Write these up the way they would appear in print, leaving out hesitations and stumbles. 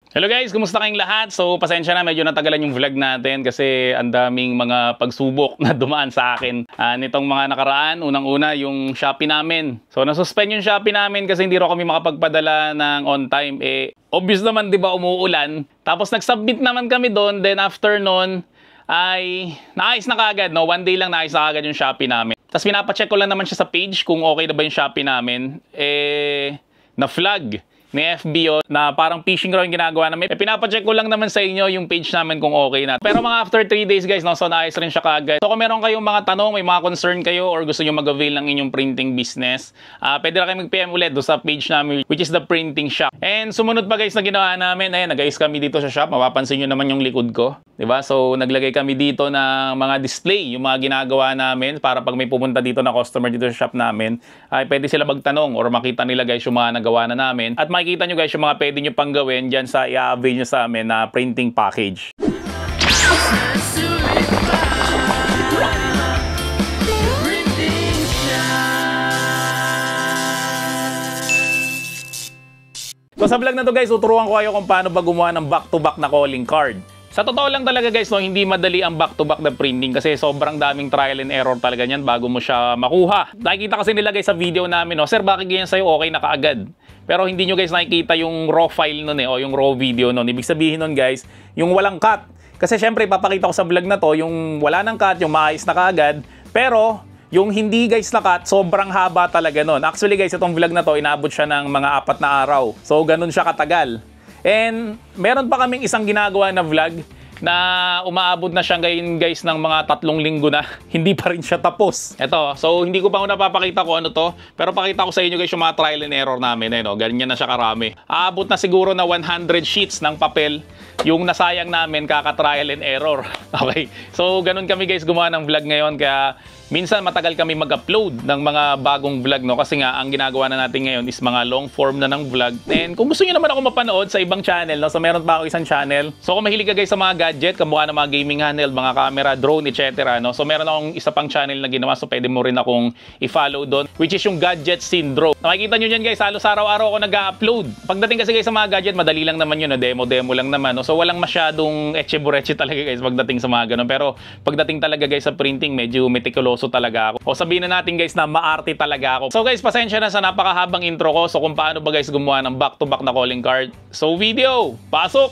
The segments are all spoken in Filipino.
Hello guys, kumusta kayong lahat? So pasensya na, medyo natagalan yung vlog natin kasi ang daming mga pagsubok na dumaan sa akin nitong mga nakaraan. Unang-una yung Shopee namin. So nasuspend yung Shopee namin kasi hindi raw kami makapagpadala ng on time. Obvious naman 'di ba, umuulan. Tapos nag-submit naman kami doon, then after noon ay naayos na kaagad, no? One day lang naayos na kaagad yung Shopee namin. Tapos pinapacheck ko lang naman siya sa page kung okay na ba yung Shopee namin. Na-flag ni FBO na parang phishing raw yung ginagawa namin. Pinapacheck ko lang naman sa inyo yung page namin kung okay na. Pero mga after 3 days guys, no, so naayos rin siya kaagad. So kung meron kayong mga tanong, may mga concern kayo or gusto nyo mag-avail ng inyong printing business, pwede na kayo mag-PM ulit do sa page namin, which is the printing shop. And sumunod pa guys na ginawa namin, ayan, nag-ayos kami dito sa shop. Mapapansin nyo naman yung likod ko, diba? So naglagay kami dito ng mga display, yung mga ginagawa namin para pag may pumunta dito na customer dito sa shop namin, ay pwede sila magtanong or makita nila guys yung mga nagawa na namin. At makikita nyo guys yung mga pwede nyo pang gawin dyan sa i-avail nyo sa amin na printing package. So sa vlog na to guys, tuturuan ko kayo kung paano ba gumawa ng back-to-back na calling card. Sa totoo lang talaga guys, no, hindi madali ang back-to-back na printing kasi sobrang daming trial and error talaga niyan bago mo siya makuha. Nakikita kasi nila guys sa video namin, no, sir bakit ganyan sa'yo, okay na kaagad. Pero hindi nyo guys nakikita yung raw file nun o yung raw video nun. Ibig sabihin nun guys, yung walang cut. Kasi syempre ipapakita ko sa vlog na to, yung wala ng cut, yung maayos na kaagad. Pero yung hindi guys na cut, sobrang haba talaga nun. Actually guys, itong vlog na to, inabot siya ng mga 4 na araw. So ganun siya katagal. And meron pa kaming isang ginagawa na vlog na umaabot na siya ngayon guys ng mga 3 linggo na. Hindi pa rin siya tapos. Ito, so hindi ko pa napapakita ko ano to, pero pakita ko sa inyo guys yung mga trial and error namin. No? Ganyan na siya karami. Aabot na siguro na 100 sheets ng papel yung nasayang namin kaka-trial and error. Okay, so ganun kami guys gumawa ng vlog ngayon, kaya minsan matagal kami mag-upload ng mga bagong vlog, no? Kasi nga, ang ginagawa na natin ngayon is mga long form na ng vlog. And kung gusto niyo naman ako mapanood sa ibang channel, no? So meron pa ako isang channel. So kung mahilig ka guys sa mga gadget, kamukha ng mga gaming handheld, mga camera, drone, etc. No? So meron akong isa pang channel na ginawa, so pwede mo rin akong i-follow doon, which is yung Gadget Syndrome. Nakikita nyo dyan guys, halos araw-araw ako nag-upload. Pagdating kasi guys sa mga gadget, madali lang naman yun, no? Demo lang naman. No? So walang masyadong etche-bureche talaga guys pagdating sa mga ganun. Pero pagdating talaga guys sa printing, medyo meticuloso talaga ako. O sabihin na natin guys na maarte talaga ako. So guys, pasensya na sa napakahabang intro ko. So kung paano ba guys gumawa ng back-to-back na calling card. So video, pasok!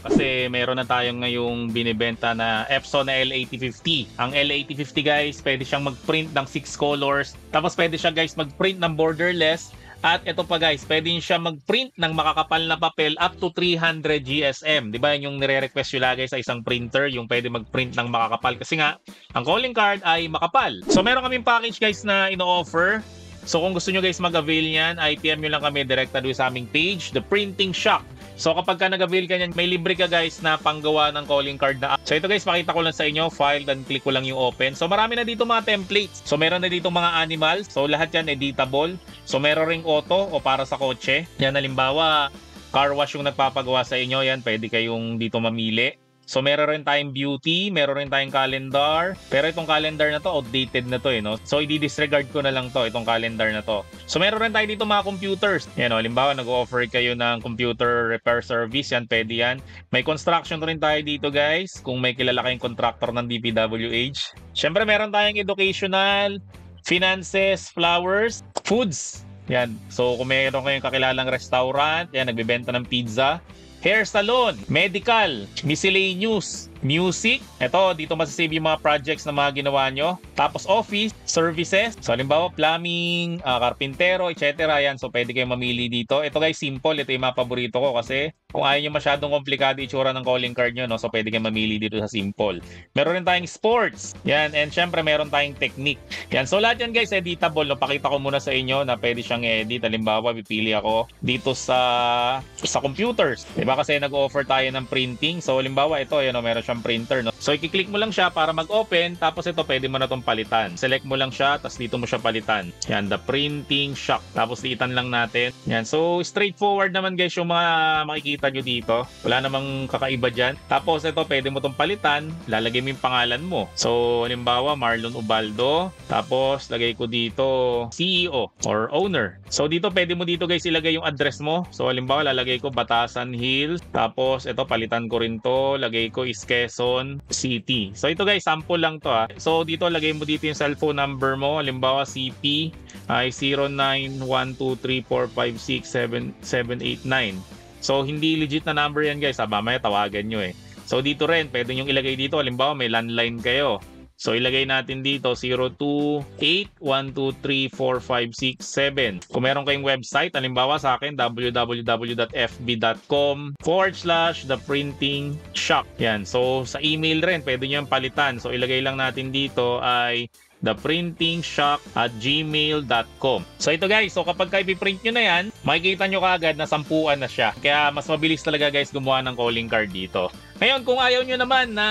Kasi meron na tayong ngayong binibenta na Epson na L8050. Ang L8050 guys, pwede siyang mag-print ng 6 colors. Tapos pwede siya guys mag-print ng borderless. At ito pa guys, pwede siya mag-print ng makakapal na papel up to 300 GSM. Diba yung nire-request yung lagay sa isang printer, yung pwede mag-print ng makakapal. Kasi nga, ang calling card ay makapal. So meron kaming package guys na ino-offer. So kung gusto nyo guys mag-avail niyan, ay PM nyo lang kami direkta doon sa aming page, The Printing Shop. So kapag ka nag-avail ka niyan, may libre ka guys na panggawa ng calling card na app. So ito guys, pakita ko lang sa inyo, file, then click ko lang yung open. So marami na dito mga templates. So meron na dito mga animals. So lahat yan editable. So meron ring auto o para sa kotse. Yan halimbawa, car wash yung nagpapagawa sa inyo. Yan, pwede kayong dito mamili. So meron rin tayong beauty, meron rin tayong calendar. Pero itong calendar na to, outdated na to no? So i-disregard ko na lang to, itong calendar na to. So meron rin tayo dito mga computers. Yan halimbawa nag-offer kayo ng computer repair service, yan pwede yan. May construction rin tayo dito guys, kung may kilala kayong contractor ng DPWH. Siyempre meron tayong educational, finances, flowers, foods. Yan. So kung meron kayong kakilalang restaurant, yan nagbebenta ng pizza, hair salon, medical, miscellaneous, music. Ito, dito masasave yung mga projects na mga ginawa nyo. Tapos office, services. So, halimbawa, plumbing, karpintero, etc. Yan. So, pwede kayong mamili dito. Ito guys, simple. Ito yung mga paborito ko kasi kung ayaw nyo masyadong komplikado itsura ng calling card nyo, no? So, pwede kayong mamili dito sa simple. Meron rin tayong sports. Yan. And syempre, meron tayong technique. Yan. So, lahat yan guys, editable. No? Pakita ko muna sa inyo na pwede siyang edit. Halimbawa, pipili ako dito sa computers. Diba kasi nag-offer tayo ng printing. So, halimbawa, ito, yan, no? Meron siyang printer, no? So i-click mo lang siya para mag-open, tapos ito pwede mo na itong palitan. Select mo lang siya, tapos dito mo siya palitan. Yan, The Printing Shop. Tapos liitan lang natin. Yan, so straightforward naman guys yung mga makikita nyo dito. Wala namang kakaiba dyan. Tapos ito pwede mo itong palitan, lalagay mo yung pangalan mo. So halimbawa Marlon Ubaldo, tapos lagay ko dito CEO or owner. So dito pwede mo dito guys ilagay yung address mo. So halimbawa lalagay ko Batasan Hill Hills. Tapos ito, palitan ko rin to. Lagay ko is Quezon City. So ito guys, sample lang to ha. So dito, lagay mo dito yung cellphone number mo. Halimbawa, CP ay 091234567789. So hindi legit na number yan guys. Mamaya tawagan nyo eh. So dito rin, pwede nyo ilagay dito. Halimbawa, may landline kayo. So ilagay natin dito 0281234567. Kung meron kayong website, halimbawa sa akin www.fb.com/theprintingshop. Yan. So sa email rin pwede niyo palitan. So ilagay lang natin dito ay theprintingshop@gmail.com. So ito guys, so kapag ipiprint nyo na yan, makikita nyo kaagad na 10 na siya. Kaya mas mabilis talaga guys gumawa ng calling card dito. Ngayon, kung ayaw nyo naman na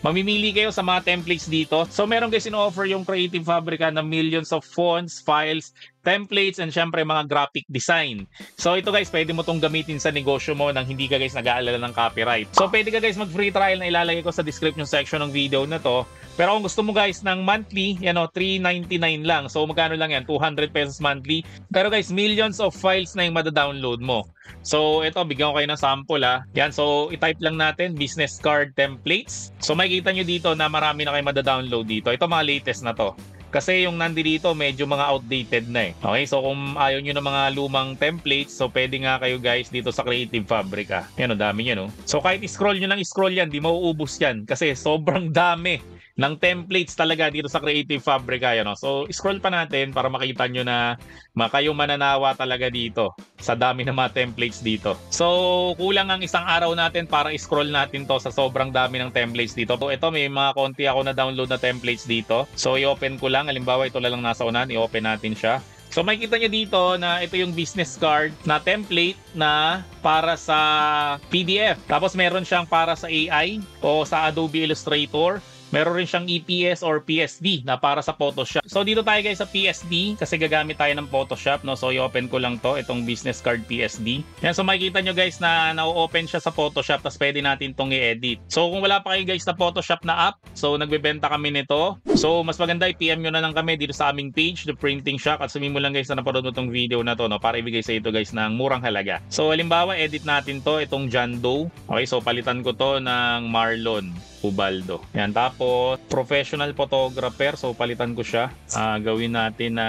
mamimili kayo sa mga templates dito, so meron guys in-offer yung Creative Fabrica na millions of fonts, files, templates, and syempre mga graphic design. So ito guys, pwede mo tong gamitin sa negosyo mo nang hindi ka guys nag-aalala ng copyright. So pwede ka guys mag-free trial na ilalagay ko sa description section ng video na to. Pero kung gusto mo guys ng monthly, yan o, $399 lang. So magkano lang yan? 200 pesos monthly. Pero guys, millions of files na yung mada-download mo. So ito, bigyan ko kayo ng sample ha. Yan, so i-type lang natin business card templates. So makikita nyo dito na marami na kayo mada-download dito. Ito mga latest na to. Kasi yung nandito medyo mga outdated na eh. Okay, so kung ayaw nyo ng mga lumang templates, so pwede nga kayo guys dito sa Creative Fabrica. Yan o, dami yan o. So kahit scroll nyo lang scroll yan, di mauubos yan. Kasi sobrang dami ng templates talaga dito sa Creative Fabrica. Yan o. So scroll pa natin para makita nyo na kayo mananawa talaga dito sa dami ng mga templates dito. So kulang ang isang araw natin para scroll natin to sa sobrang dami ng templates dito. So ito, may mga konti ako na download na templates dito. So i-open ko lang. Halimbawa ito lang nasa unahan, i-open natin siya. So makikita nyo dito na ito yung business card na template na para sa PDF. Tapos meron siyang para sa AI o sa Adobe Illustrator. Meron rin siyang EPS or PSD na para sa Photoshop. So dito tayo guys sa PSD kasi gagamit tayo ng Photoshop, no? So i-open ko lang to, itong business card PSD. Yan, so makikita nyo guys na na-open siya sa Photoshop, tapos pwede natin tong i-edit. So kung wala pa kayo guys na Photoshop na app, so nagbebenta kami nito. So mas maganda i-PM nyo na lang kami dito sa aming page, The Printing Shop, at sabihin mo lang guys na napanood mo tong video na to, no? Para ibigay sa ito guys ng murang halaga. So halimbawa, edit natin to, itong John Doe. Okay, so palitan ko to ng Marlon Ubaldo. Yan, tapos professional photographer, so palitan ko siya. Gawin natin na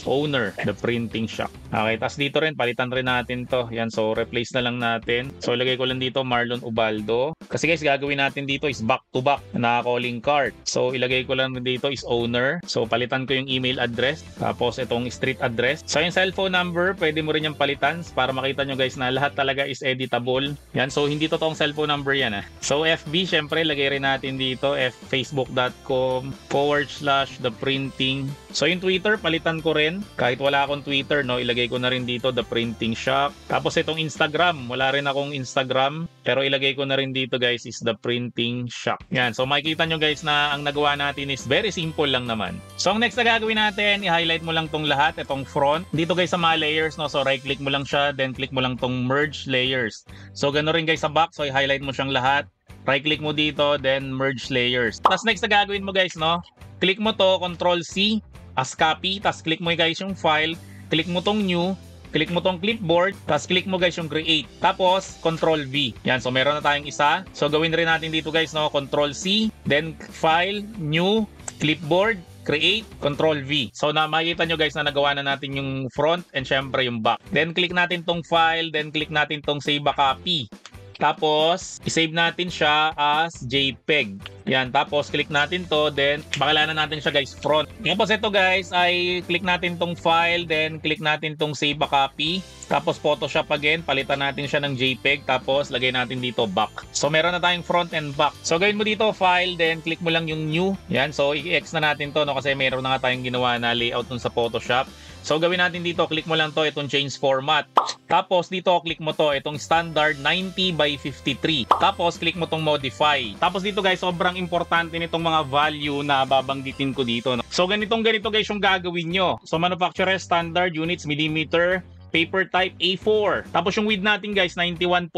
owner, The Printing Shop. Okay, tapos dito rin palitan rin natin to. Yan, so replace na lang natin. So ilagay ko lang dito Marlon Ubaldo. Kasi guys, gagawin natin dito is back to back na calling card. So ilagay ko lang dito is owner. So palitan ko yung email address, tapos itong street address. So yung cellphone number, pwede mo rin yung palitan para makita nyo guys na lahat talaga is editable. Yan, so hindi totoong cellphone number yan. So FB, syempre lagay rin natin dito facebook.com/theprinting. So yung Twitter, palitan ko rin. Kahit wala akong Twitter, no, ilagay ko na rin dito The Printing Shop. Tapos itong Instagram, wala rin akong Instagram, pero ilagay ko na rin dito guys is The Printing Shop. Yan, so makikita nyo guys na ang nagawa natin is very simple lang naman. So ang next na gagawin natin, i-highlight mo lang tong lahat, itong front. Dito guys sa mga layers, no, so right click mo lang siya, then click mo lang tong merge layers. So ganoon rin guys sa back, so i-highlight mo siyang lahat. Right click mo dito, then merge layers. Tapos next na gagawin mo guys, no, click mo to, Control C as copy, tapos click mo guys yung file, click mo tong new, click mo tong clipboard, tapos click mo guys yung create, tapos Control V. Yan, so meron na tayong isa. So gawin rin natin dito guys, no, Control C, then file, new, clipboard, create, Control V. So na makikita nyo guys na nagawa na natin yung front and syempre yung back. Then click natin tong file, then click natin tong save a copy. Tapos, isave natin siya as JPEG. Yan, tapos click natin to, then pakilala natin siya guys, front. Tapos ito guys, ay click natin tong file, then click natin tong save a copy. Tapos Photoshop again, palitan natin siya ng JPEG, tapos lagay natin dito back. So meron na tayong front and back. So gawin mo dito file, then click mo lang yung new. Yan, so i-X na natin to, no, kasi meron na nga tayong ginawa na layout dun sa Photoshop. So gawin natin dito, click mo lang to, itong change format. Tapos dito, click mo to, itong standard 90 by 53. Tapos click mo tong modify. Tapos dito guys, sobrang importante nitong mga value na babanggitin ko dito, no? So ganito guys yung gagawin nyo. So manufacturer standard units, millimeter, paper type A4. Tapos yung width natin guys 91.5.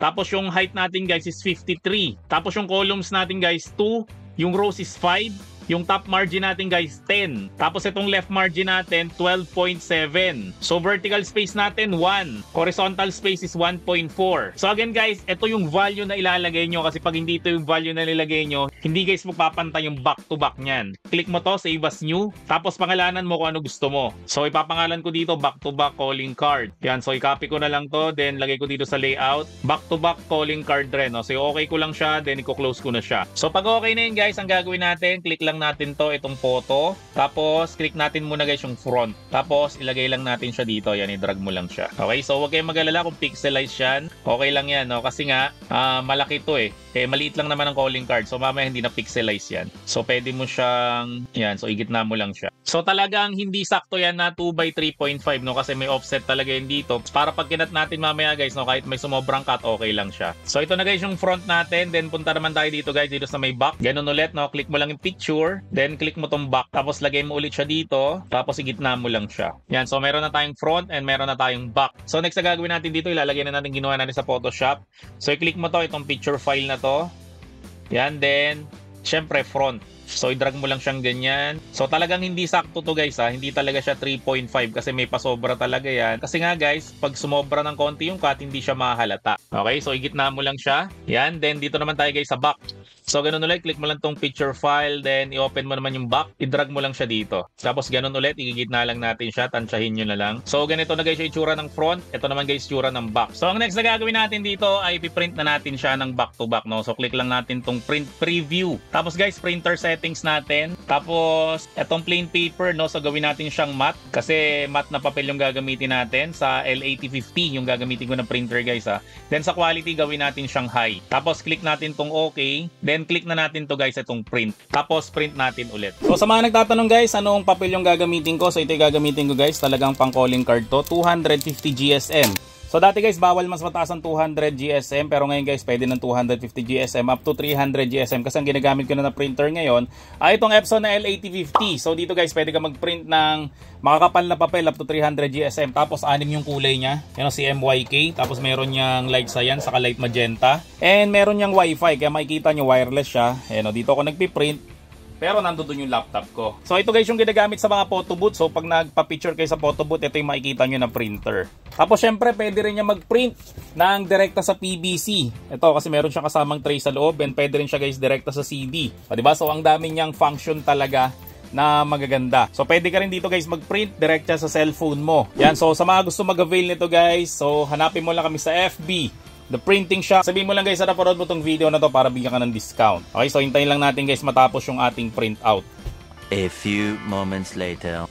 Tapos yung height natin guys is 53. Tapos yung columns natin guys 2, yung rows is 5. Yung top margin natin guys, 10. Tapos itong left margin natin, 12.7. So vertical space natin, 1. Horizontal space is 1.4. So again guys, ito yung value na ilalagay nyo kasi pag hindi ito yung value na nilagay nyo, hindi guys magpapantay yung back to back nyan. Click mo to, save as new. Tapos pangalanan mo kung ano gusto mo. So ipapangalan ko dito, back to back calling card. Yan, so i-copy ko na lang to, then lagay ko dito sa layout, back to back calling card rin. No? So okay ko lang siya, then i-close ko na siya. So pag okay na yun guys, ang gagawin natin, click lang natin to, itong photo. Tapos click natin muna guys yung front. Tapos ilagay lang natin siya dito. Yan, i-drag mo lang siya. Okay, so huwag kayong mag-alala kung pixelize yan. Okay lang yan, no? Kasi nga, malaki to eh. Kaya maliit lang naman ang calling card. So mamaya hindi na pixelize yan. So pwede mo siyang, yan, so igitna mo lang siya. So talagang hindi sakto yan na 2x3.5, no? Kasi may offset talaga yun dito. Para pag kinat natin mamaya guys, no? Kahit may sumobrang cut, okay lang siya. So ito na guys yung front natin. Then punta naman tayo dito guys, dito sa may back. Ganun ulit, no? Click mo lang yung picture. Then click mo tong back. Tapos lagay mo ulit siya dito. Tapos igitna mo lang siya. Yan, so meron na tayong front and meron na tayong back. So next na gagawin natin dito, ilalagay na natin ginawa natin sa Photoshop. So i-click mo to, itong picture file na to. Yan, then syempre front. So i-drag mo lang siyang ganyan. So talagang hindi sakto to guys ha. Hindi talaga siya 3.5 kasi may pasobra talaga yan. Kasi nga guys, pag sumobra ng konti yung cut, hindi siya mahalata. Okay, so igitna mo lang siya. Yan, then dito naman tayo guys sa back. So ganun ulit, click mo lang tong picture file, then i-open mo naman yung back, i-drag mo lang siya dito. Tapos ganun ulit, igigitna lang natin siya, tansyahin nyo na lang. So ganito na guys yung itsura ng front, ito naman guys itsura ng back. So ang next na gagawin natin dito ay ipiprint na natin siya ng back to back, no? So click lang natin tong print preview. Tapos guys, printer settings natin. Tapos itong plain paper, no? So gawin natin siyang matte kasi matte na papel yung gagamitin natin. Sa L8050 yung gagamitin ko na printer guys ha. Then sa quality gawin natin siyang high. Tapos click natin tong okay. Then click na natin to guys itong print. Tapos print natin ulit. So sa mga nagtatanong guys, anong papel yung gagamitin ko? So ito yung gagamitin ko guys, talagang pang calling card to, 250 GSM. So dati guys, bawal mas mataas ang 200 GSM, pero ngayon guys, pwede ng 250 GSM up to 300 GSM kasi ang ginagamit ko na printer ngayon ay itong Epson na L8050. So dito guys, pwede ka mag-print ng makakapal na papel up to 300 GSM. Tapos anim yung kulay niya. Yan si MYK. Tapos meron niyang light cyan, saka light magenta. And meron niyang Wi-Fi, kaya makikita niyo wireless siya. Ayan, dito ako nagpiprint. Pero nandoon yung laptop ko. So ito guys yung ginagamit sa mga photo booth. So pag nagpa-picture kayo sa photo booth, ito yung makikita nyo na printer. Tapos syempre pwede rin niya mag-print ng direkta sa PVC. Ito kasi meron siyang kasamang tray sa loob, and pwede rin siya guys direkta sa CD. O, diba? So ang dami niyang function talaga na magaganda. So pwede ka rin dito guys mag-print direkta sa cellphone mo. Yan, so sa mga gusto mag-avail nito guys, so hanapin mo lang kami sa FB The Printing Shop. Sabihin mo lang guys na napanood mo tong video na to para bigyan ka ng discount. Okay, so hintayin lang natin guys matapos yung ating print out. A few moments later.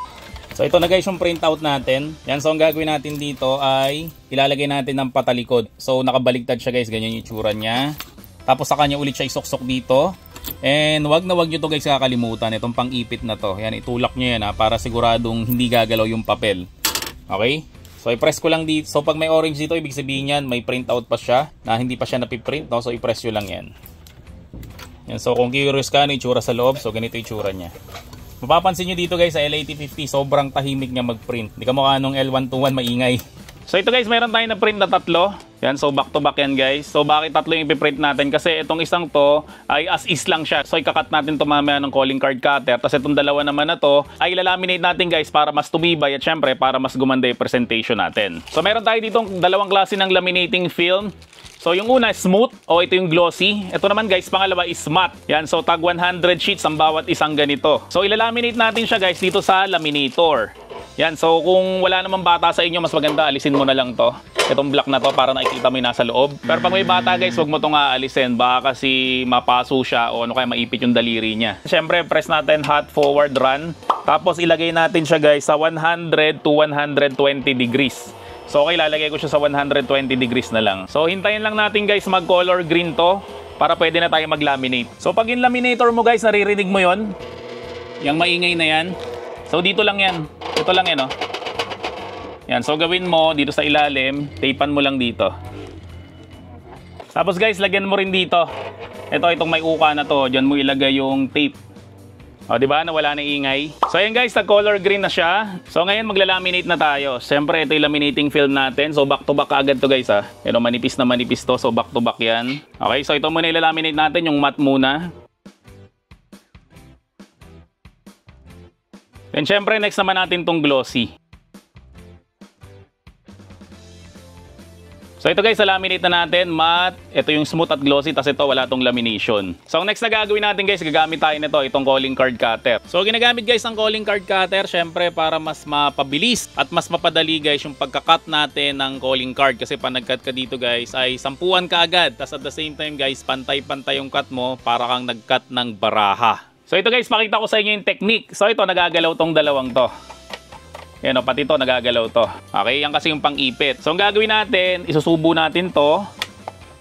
So ito na guys yung print out natin. Yan, so ang gagawin natin dito ay ilalagay natin ng patalikod. So nakabaligtad siya guys, ganyan yung itsura niya. Tapos sa kanya ulit siya isuksok dito. And wag na wag nyo to guys kakalimutan, itong pang-ipit na to. Yan, itulak nyo yan ha, para siguradong hindi gagalaw yung papel. Okay? So i-press ko lang dito. So pag may orange dito, ibig sabihin yan may print out pa siya na hindi pa siya napiprint, no? So i-press nyo lang yan. Yan, so kung curious ka ano itsura sa loob, so ganito itsura niya. Mapapansin nyo dito guys sa L8050, sobrang tahimik niya mag-print. Hindi ka mukha nung L121 maingay. So ito guys, meron tayo na print na tatlo. Yan, so back to back yan guys. So bakit tatlo yung ipiprint natin? Kasi itong isang to ay as is lang siya. So ikakat natin to mamaya ng calling card cutter. Tapos itong dalawa naman na to ay ilalaminate natin guys para mas tumibay at syempre para mas gumanda yung presentation natin. So meron tayo dito dalawang klase ng laminating film. So yung una smooth o ito yung glossy. Ito naman guys, pangalawa is matte. Yan, so tag 100 sheets ang bawat isang ganito. So ilalaminate natin siya guys dito sa laminator. Yan, so kung wala namang bata sa inyo, mas maganda alisin mo na lang to. Itong block na to para nakikita mo yung nasa loob. Pero pag may bata guys, huwag mo itong aalisin. Baka kasi mapaso siya o ano kaya maipit yung daliri niya. Siyempre, press natin hot forward run. Tapos ilagay natin siya guys sa 100 to 120 degrees. So okay, lalagay ko siya sa 120 degrees na lang. So hintayin lang natin guys mag color green to para pwede na tayo mag-laminate. So pag in laminator mo guys, naririnig mo yon, yung maingay na yan. So dito lang yan. Ito lang yan, oh. Yan, so gawin mo dito sa ilalim, tapean mo lang dito. Tapos guys, lagyan mo rin dito. Itong may uka na to, diyan mo ilagay yung tape. O, di ba? Nawala na ingay. So ayan guys, nag-color green na siya. So ngayon magla-laminate na tayo. Siyempre, ito yung laminating film natin. So back to back agad to guys ha. Yan, manipis na manipis to. So back to back yan. Okay, so ito muna ilalaminate natin, yung matte muna. Then syempre next naman natin tong glossy. So ito guys, sa laminate na natin, matte. Ito yung smooth at glossy, tas ito wala tong lamination. So ang next na gagawin natin guys, gagamit tayo nito, itong calling card cutter. So ginagamit guys ang calling card cutter, syempre para mas mapabilis at mas mapadali guys yung pagka-cut natin ng calling card. Kasi pag nag-cut ka dito guys, ay sampuan ka agad. Tas at the same time guys, pantay-pantay yung cut mo para kang nag-cut ng baraha. So ito guys, pakita ko sa inyo yung technique. So ito, nagagalaw tong dalawang to. Yan o, pati ito nagagalaw to. Okay, yan kasi yung pang-ipit. So ang gagawin natin, isusubo natin to.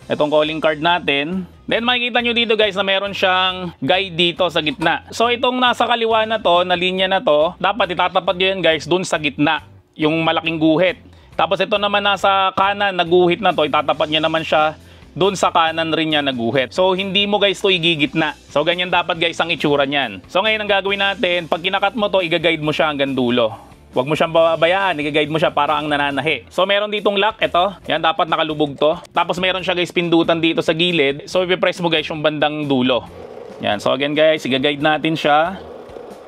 Itong calling card natin. Then makikita nyo dito guys na meron siyang guide dito sa gitna. So itong nasa kaliwa na to, na linya na to, dapat itatapat nyo yan guys dun sa gitna. Yung malaking guhit. Tapos ito naman nasa kanan na guhit na to, itatapat nyo naman siya doon sa kanan rin niya naguhit. So hindi mo guys to igigitna. So ganyan dapat guys ang itsura niyan. So ngayon ang gagawin natin, pag kinakat mo to, i-guide mo siya hanggang dulo. Huwag mo siyang babayaan, i-guide mo siya para ang nananahi. So meron ditong lock, ito. Yan, dapat nakalubog to. Tapos meron siya guys pindutan dito sa gilid. So ipipress mo guys yung bandang dulo. Yan, so again guys, i-guide natin siya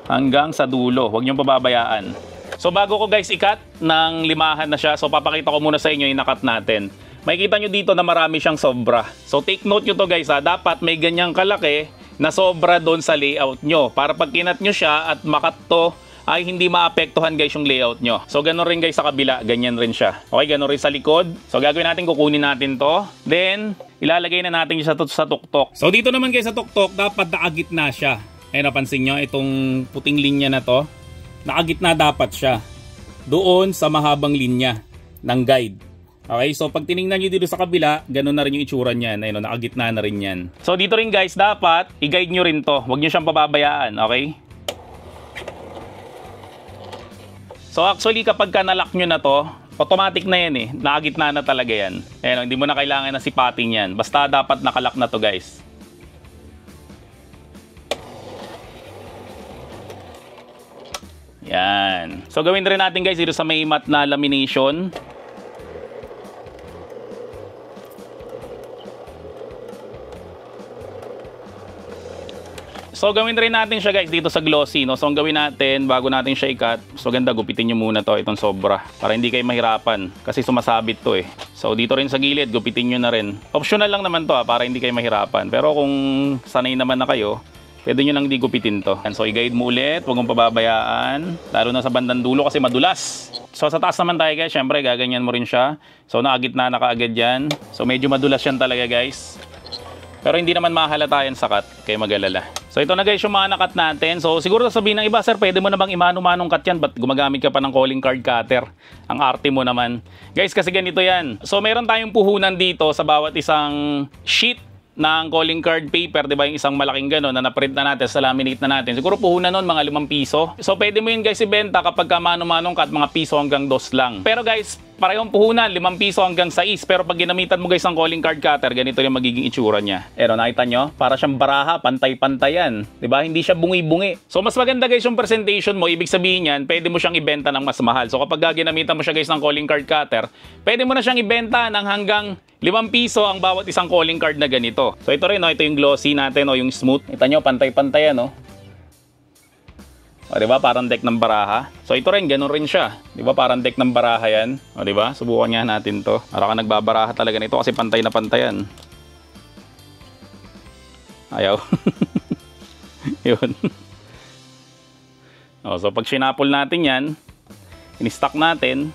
hanggang sa dulo. Huwag niyong pababayaan. So bago ko guys i-cut, ng limahan na siya. So papakita ko muna sa inyo yung na-cut natin. Makikita nyo dito na marami siyang sobra. So take note nyo to guys ha, dapat may ganyang kalaki na sobra doon sa layout nyo. Para pag kinat nyo siya at makat to, ay hindi maapektuhan guys yung layout nyo. So ganun rin guys sa kabila, ganyan rin siya. Okay, ganun rin sa likod. So gagawin natin, kukunin natin to. Then, ilalagay na natin siya sa tuktok. So dito naman guys sa tuktok, dapat nakagitna siya. Ayun, napansin nyo, itong puting linya na to, nakagitna dapat siya. Doon sa mahabang linya ng guide. Okay, so pag tinignan nyo dito sa kabila, ganun na rin yung itsura niyan. Ayun, nakagitna na rin yan. So dito rin guys, dapat i-guide nyo rin to. Huwag nyo siyang pababayaan, okay? So actually kapag ka nalock nyo na to, automatic na yan eh. Nakagitna na talaga yan. Ayan, hindi mo na kailangan na sipatin yan. Basta dapat nakalock na to guys. Yan. So gawin rin natin guys dito sa may matte na lamination. So gawin rin natin siya guys dito sa glossy, no? So ang gawin natin bago natin siya i-cut, so ganda, gupitin nyo muna to, itong sobra, para hindi kayo mahirapan kasi sumasabit to eh. So dito rin sa gilid, gupitin nyo na rin. Optional lang naman to para hindi kayo mahirapan. Pero kung sanay naman na kayo, pwede nyo nang di gupitin to. And so i-guide mo ulit, huwag mong pababayaan, lalo na sa bandang dulo kasi madulas. So sa taas naman tayo guys, syempre gaganyan mo rin siya. So nakagitna na kaagad yan. So medyo madulas yan talaga guys. Pero hindi naman mahalata yan sa cut, kayo mag-alala. So ito na guys yung mga nakat natin. So siguro sasabihin ng iba, sir, pwede mo na bang imano-manong cut yan? Ba't gumagamit ka pa ng calling card cutter? Ang arte mo naman. Guys, kasi ganito yan. So meron tayong puhunan dito sa bawat isang sheet ng calling card paper, di ba, yung isang malaking gano'n na naprint na natin, sa laminate na natin. Siguro puhunan nun, mga 5 piso. So pwede mo yun guys ibenta kapag ka mano-manong cut, mga piso hanggang 2 lang. Pero guys, parehong puhunan, 5 piso hanggang 6. Pero pag ginamitan mo guys ang calling card cutter, ganito yung magiging itsura niya. Pero nakita nyo, para siyang baraha, pantay-pantay yan. Diba? Hindi siya bungi-bungi. So mas maganda guys yung presentation mo, ibig sabihin yan, pwede mo siyang ibenta ng mas mahal. So kapag ginamitan mo siya guys ng calling card cutter, pwede mo na siyang ibenta ng hanggang 5 piso ang bawat isang calling card na ganito. So ito rin, no, ito yung glossy natin, no, yung smooth. Kita nyo, pantay-pantay yan, no? O, diba? Parang deck ng baraha. So ito rin, ganun rin siya. Diba? Parang deck ng baraha yan. O, diba? Subukan nga natin to. Para ka nagbabaraha talaga nito kasi pantay na pantay yan. Ayaw. Yun. O, so pag sinapol natin yan, in-stack natin.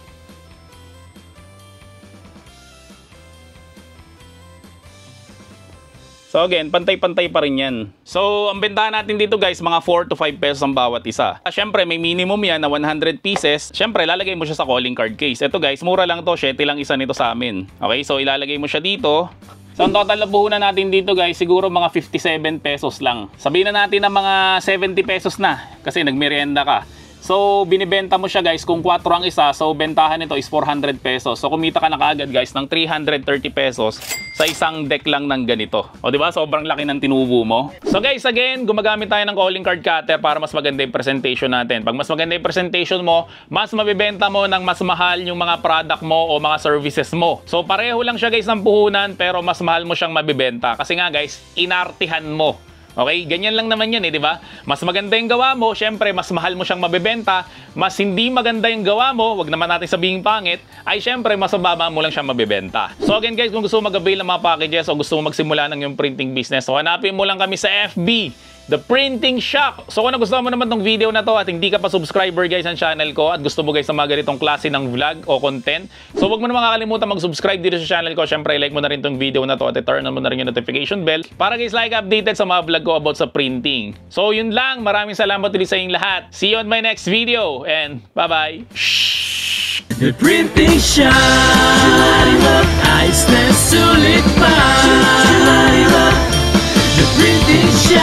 So again, pantay-pantay pa rin yan. So ang bentahan natin dito guys, mga 4 to 5 pesos ang bawat isa. Siyempre may minimum yan na 100 pieces. Siyempre lalagay mo siya sa calling card case. Ito guys, mura lang to, 7 lang isa nito sa amin. Okay, so ilalagay mo siya dito. So ang total na puhunan natin dito guys, siguro mga 57 pesos lang. Sabihin na natin na mga 70 pesos na kasi nagmerienda ka. So binibenta mo siya guys, kung 4 ang isa, so bentahan nito is 400 pesos. So kumita ka na kaagad guys ng 330 pesos sa isang deck lang ng ganito. O diba, sobrang laki ng tinubo mo. So guys, again, gumagamit tayo ng calling card cutter para mas maganda yung presentation natin. Pag mas maganda yung presentation mo, mas mabibenta mo ng mas mahal yung mga product mo o mga services mo. So pareho lang siya guys ng puhunan, pero mas mahal mo siyang mabibenta. Kasi nga guys, inartihan mo Okay, ganyan lang naman yan di ba? Mas maganda yung gawa mo, syempre mas mahal mo siyang mabebenta. Mas hindi maganda yung gawa mo, wag naman natin sabihing pangit, ay syempre mas mababa mo lang siya mabebenta. So again guys, kung gusto mo mag-avail ng mga packages o gusto mo magsimula ng yung printing business, so hanapin mo lang kami sa FB, The Printing Shop. So kung nagustuhan mo naman tong video na to at hindi ka pa subscriber guys ng channel ko at gusto mo guys ng mga ganitong klase ng vlog o content, so wag mo naman kakalimutan mag-subscribe dito sa channel ko. Syempre like mo na rin tong video na to at i-turn on mo na rin yung notification bell para guys like updated sa mga vlog ko about sa printing. So yun lang, maraming salamat ulit sa inyong lahat. See you on my next video and bye bye. The Printing Shop, ayos na sulit pa. The Printing Shop.